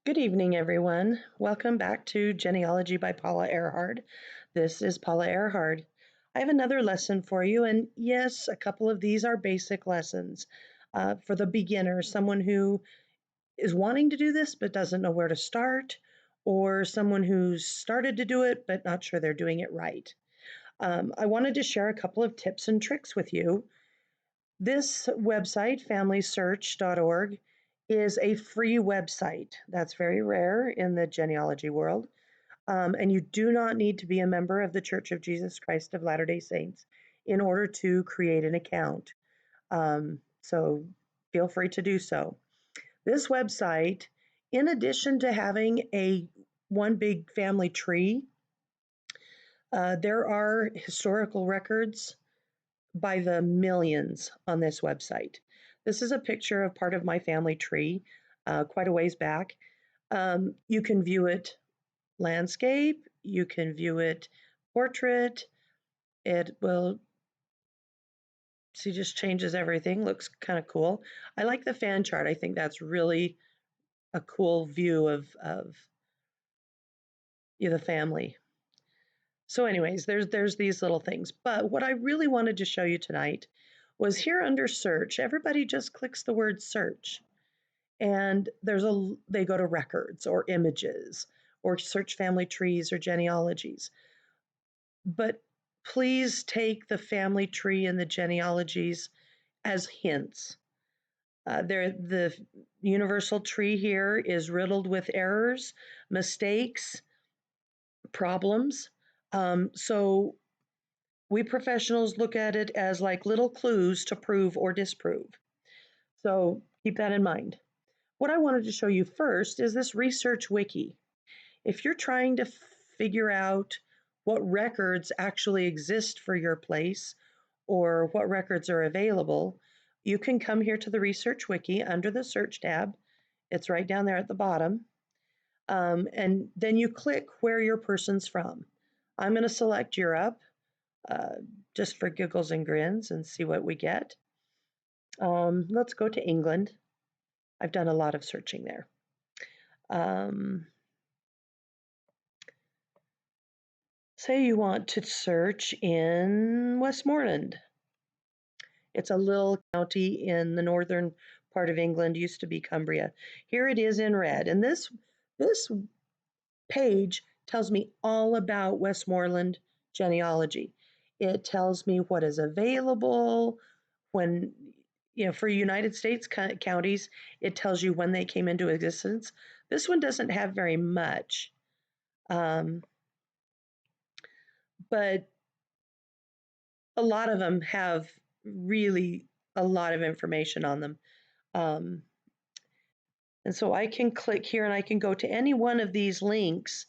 Good evening, everyone. Welcome back to Genealogy by Paula Earhart. This is Paula Earhart. I have another lesson for you, and yes, a couple of these are basic lessons for the beginner, someone who is wanting to do this but doesn't know where to start, or someone who's started to do it but not sure they're doing it right. I wanted to share a couple of tips and tricks with you. This website, FamilySearch.org, is a free website. That's very rare in the genealogy world. And you do not need to be a member of the Church of Jesus Christ of Latter-day Saints in order to create an account. So feel free to do so. This website, in addition to having one big family tree, there are historical records by the millions on this website. This is a picture of part of my family tree, quite a ways back. You can view it landscape, you can view it portrait. It will, see, just changes everything. Looks kind of cool. I like the fan chart. I think that's really a cool view of the family. So anyways, there's these little things. But what I really wanted to show you tonight was here under search, everybody just clicks the word search. And they go to records or images or search family trees or genealogies. But please take the family tree and the genealogies as hints. The universal tree here is riddled with errors, mistakes, problems. So we professionals look at it as like little clues to prove or disprove. So keep that in mind. What I wanted to show you first is this research wiki. If you're trying to figure out what records actually exist for your place or what records are available, you can come here to the research wiki under the search tab. It's right down there at the bottom. And then you click where your person's from. I'm going to select Europe just for giggles and grins and see what we get. Let's go to England. I've done a lot of searching there. Say you want to search in Westmoreland. It's a little county in the northern part of England, used to be Cumbria. Here it is in red. And this page tells me all about Westmoreland genealogy. It tells me what is available, when, for United States counties, it tells you when they came into existence. This one doesn't have very much, but a lot of them have really a lot of information on them. And so I can click here and I can go to any one of these links,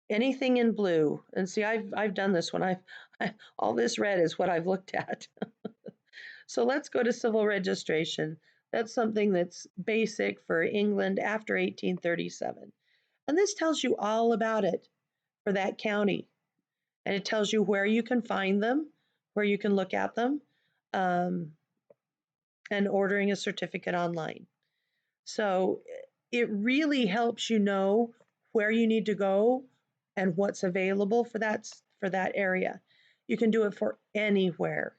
anything in blue. And see, I've done this one. All this red is what I've looked at. So let's go to civil registration. That's something that's basic for England after 1837. And this tells you all about it for that county. And it tells you where you can find them, where you can look at them, and ordering a certificate online. So it really helps you know where you need to go and what's available for that area. You can do it for anywhere.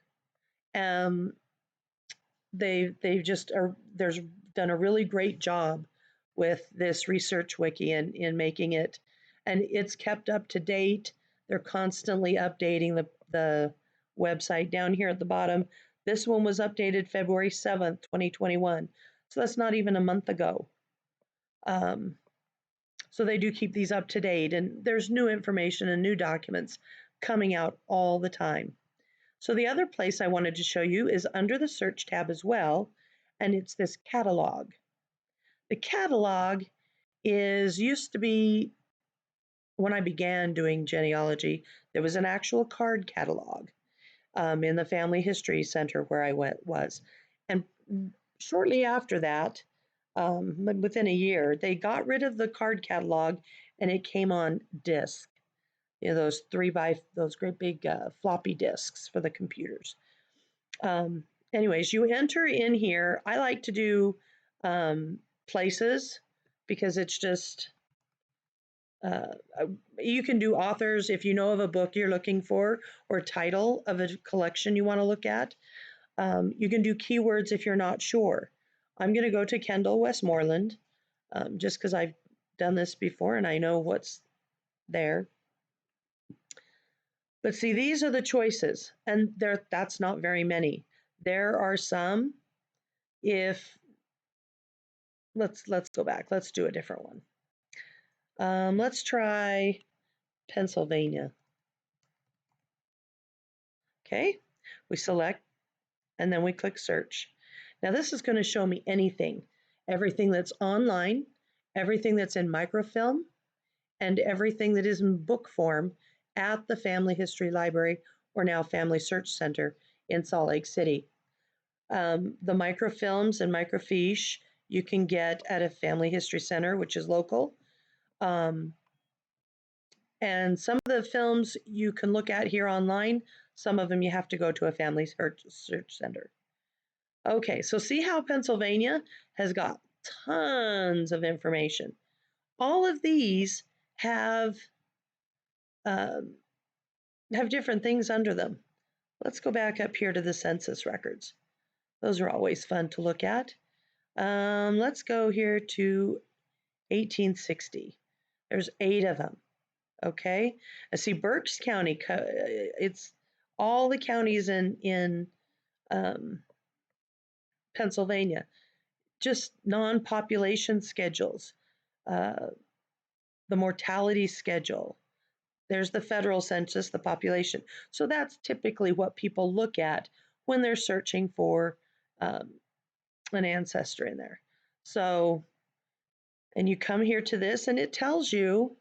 They've just there's done a really great job with this research wiki and in making it, and it's kept up to date. They're constantly updating the website. Down here at the bottom, this one was updated February 7th, 2021. So that's not even a month ago. So they do keep these up to date, and there's new information and new documents coming out all the time. So the other place I wanted to show you is under the search tab as well, and it's this catalog. The catalog used to be, when I began doing genealogy, there was an actual card catalog in the Family History Center where I was. And shortly after that, within a year, they got rid of the card catalog and it came on disc. Those those great big floppy disks for the computers. Anyways, you enter in here. I like to do places because it's just, you can do authors if you know of a book you're looking for or title of a collection you want to look at. You can do keywords if you're not sure. I'm going to go to Kendall Westmoreland just because I've done this before and I know what's there. But see, these are the choices, and that's not very many. There are some. If let's go back. Let's do a different one. Let's try Pennsylvania. Okay, we select and then we click search. Now this is going to show me anything, everything that's online, everything that's in microfilm, and everything that is in book form at the Family History Library, or now Family Search Center in Salt Lake City. The microfilms and microfiche you can get at a Family History Center, which is local. And some of the films you can look at here online. Some of them you have to go to a Family Search Center. Okay, so see how Pennsylvania has got tons of information. All of these have different things under them. Let's go back up here to the census records. Those are always fun to look at. Let's go here to 1860. There's 8 of them. Okay, I see Berks County. It's all the counties in Pennsylvania. Just non-population schedules, the mortality schedule. There's the federal census, the population. So that's typically what people look at when they're searching for an ancestor in there. So, and you come here to this and it tells you,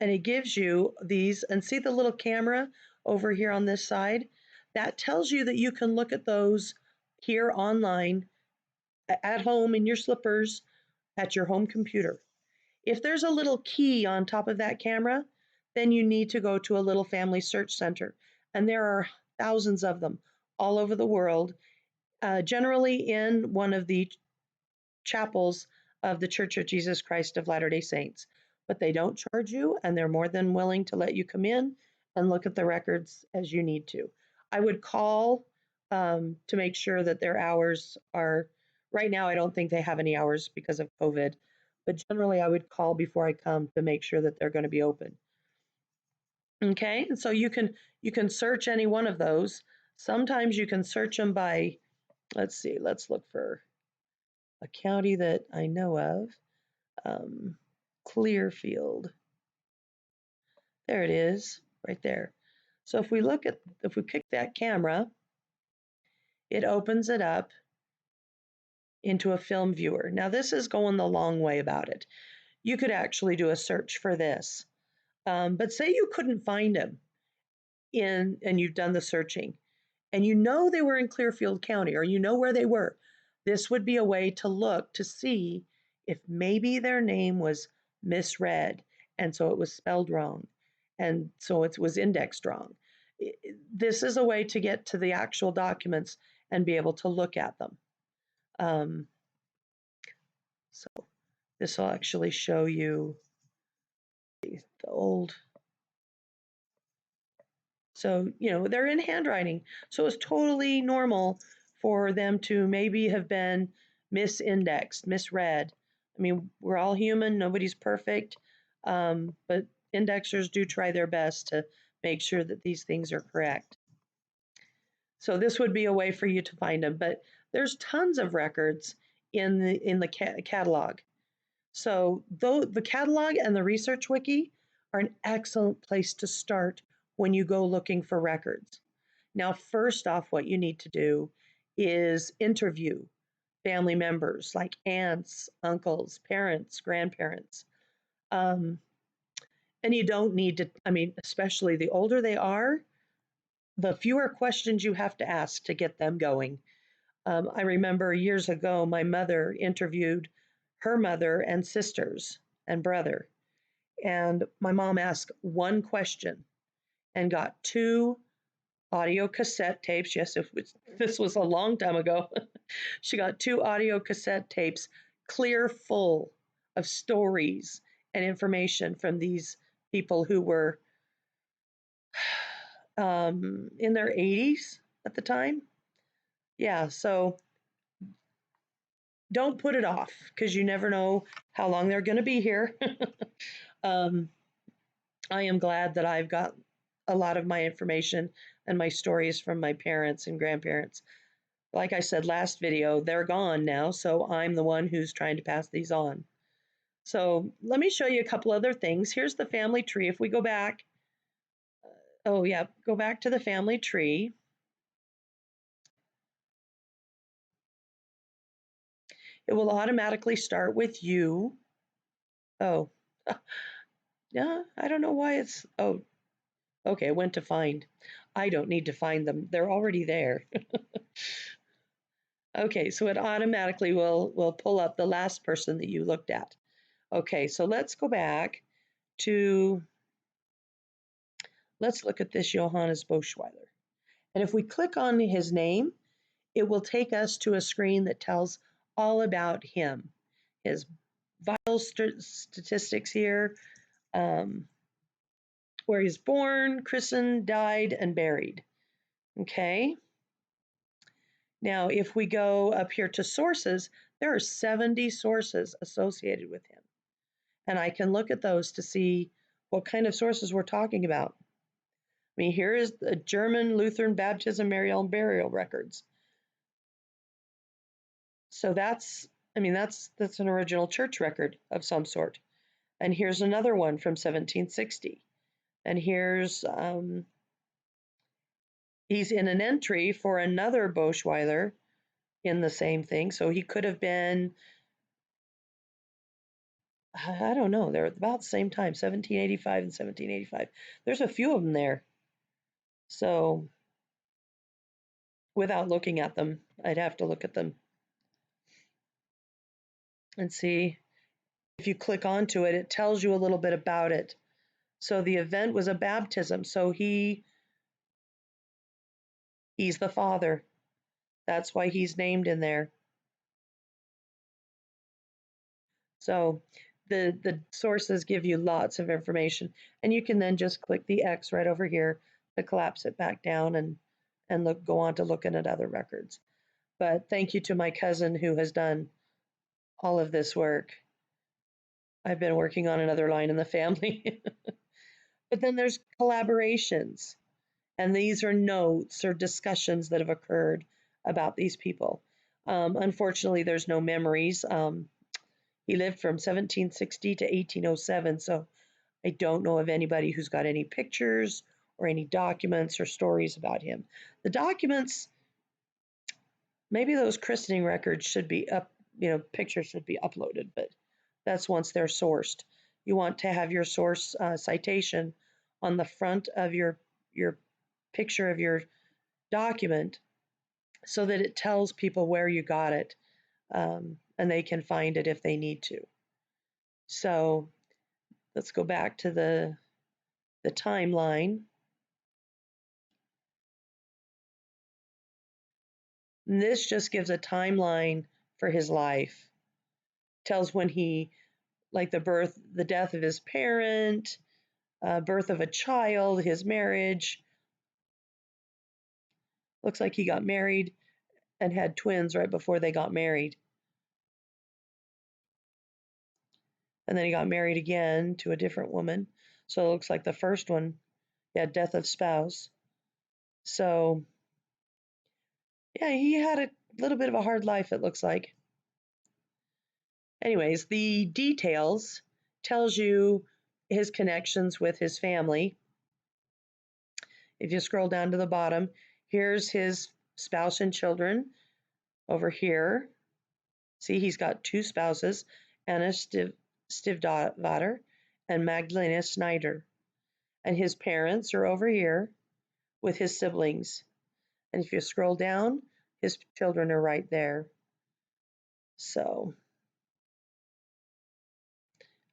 and it gives you these, and see the little camera over here on this side? That tells you that you can look at those here online, at home in your slippers, at your home computer. If there's a little key on top of that camera, then you need to go to a little family search center. And there are thousands of them all over the world, generally in one of the chapels of the Church of Jesus Christ of Latter-day Saints. But they don't charge you, and they're more than willing to let you come in and look at the records as you need to. I would call to make sure that their hours are, right now I don't think they have any hours because of COVID, but generally I would call before I come to make sure that they're going to be open. Okay, and so you can search any one of those. Sometimes you can search them by, let's see, let's look for a county that I know of. Clearfield. There it is, right there. So if we click that camera, it opens it up into a film viewer. Now this is going the long way about it. You could actually do a search for this. But say you couldn't find them and you've done the searching, and you know they were in Clearfield County, or you know where they were. This would be a way to look to see if maybe their name was misread, and so it was spelled wrong, and so it was indexed wrong. This is a way to get to the actual documents and be able to look at them. So this will actually show you the old. So, they're in handwriting. So it's totally normal for them to maybe have been misindexed, misread. I mean, we're all human, nobody's perfect, but indexers do try their best to make sure that these things are correct. So this would be a way for you to find them, but there's tons of records in the catalog. So the catalog and the research wiki are an excellent place to start when you go looking for records. Now, first off, what you need to do is interview family members like aunts, uncles, parents, grandparents. And you don't need to, especially the older they are, the fewer questions you have to ask to get them going. I remember years ago, my mother interviewed her mother and sisters and brother. And my mom asked one question and got 2 audio cassette tapes. Yes, this was a long time ago. She got 2 audio cassette tapes clear full of stories and information from these people who were in their 80s at the time. Yeah, so don't put it off because you never know how long they're going to be here. um, I am glad that I've got a lot of my information and my stories from my parents and grandparents. Like I said last video, they're gone now, so I'm the one who's trying to pass these on. So let me show you a couple other things. Here's the family tree. If we go back, oh yeah, go back to the family tree. It will automatically start with you. Oh, yeah, I don't know why it's, oh, okay, it went to find. I don't need to find them. They're already there. Okay, so it automatically will pull up the last person that you looked at. Okay, so let's go back to, let's look at this Johannes Boschweiler. And if we click on his name, it will take us to a screen that tells all about him, his vital statistics here, um, where he's born, christened, died, and buried. Okay. Now, if we go up here to sources, there are 70 sources associated with him. And I can look at those to see what kind of sources we're talking about. I mean, here is the German Lutheran baptism, burial, and burial records. So that's, I mean, that's an original church record of some sort. And here's another one from 1760. And here's, he's in an entry for another Boschweiler in the same thing. So he could have been, I don't know, they're about the same time, 1785 and 1785. There's a few of them there. So without looking at them, I'd have to look at them and see. If you click onto it, it tells you a little bit about it. So the event was a baptism. So he's the father. That's why he's named in there. So the sources give you lots of information, and you can then just click the X right over here to collapse it back down and go on to looking at other records. But thank you to my cousin who has done all of this work. I've been working on another line in the family. But then there's collaborations, and these are notes or discussions that have occurred about these people. Unfortunately, there's no memories. He lived from 1760 to 1807, so I don't know of anybody who's got any pictures or any documents or stories about him. The documents, maybe those christening records should be up, pictures should be uploaded, but that's once they're sourced. You want to have your source citation on the front of your picture of your document so that it tells people where you got it, and they can find it if they need to. So let's go back to the timeline. And this just gives a timeline for his life. Tells when he, like the death of his parent, birth of a child, his marriage. Looks like he got married and had twins right before they got married. And then he got married again to a different woman. So it looks like the first one, yeah, death of spouse. So, yeah, he had a little bit of a hard life, it looks like. Anyways, the details tells you his connections with his family. If you scroll down to the bottom, here's his spouse and children over here. See, he's got two spouses, Anna Stivdatter and Magdalena Snyder. And his parents are over here with his siblings. And if you scroll down, his children are right there. So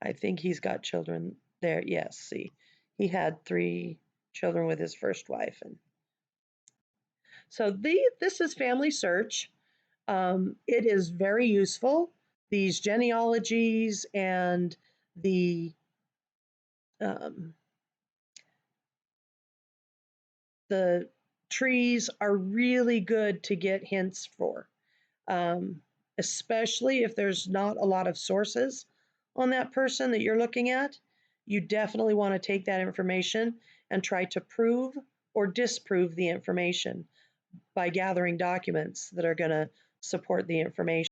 I think he's got children there. Yes, see, he had 3 children with his first wife. And so this is FamilySearch. It is very useful. these genealogies and the um, the trees are really good to get hints for, um, especially if there's not a lot of sources on that person that you're looking at. You definitely want to take that information and try to prove or disprove the information by gathering documents that are going to support the information.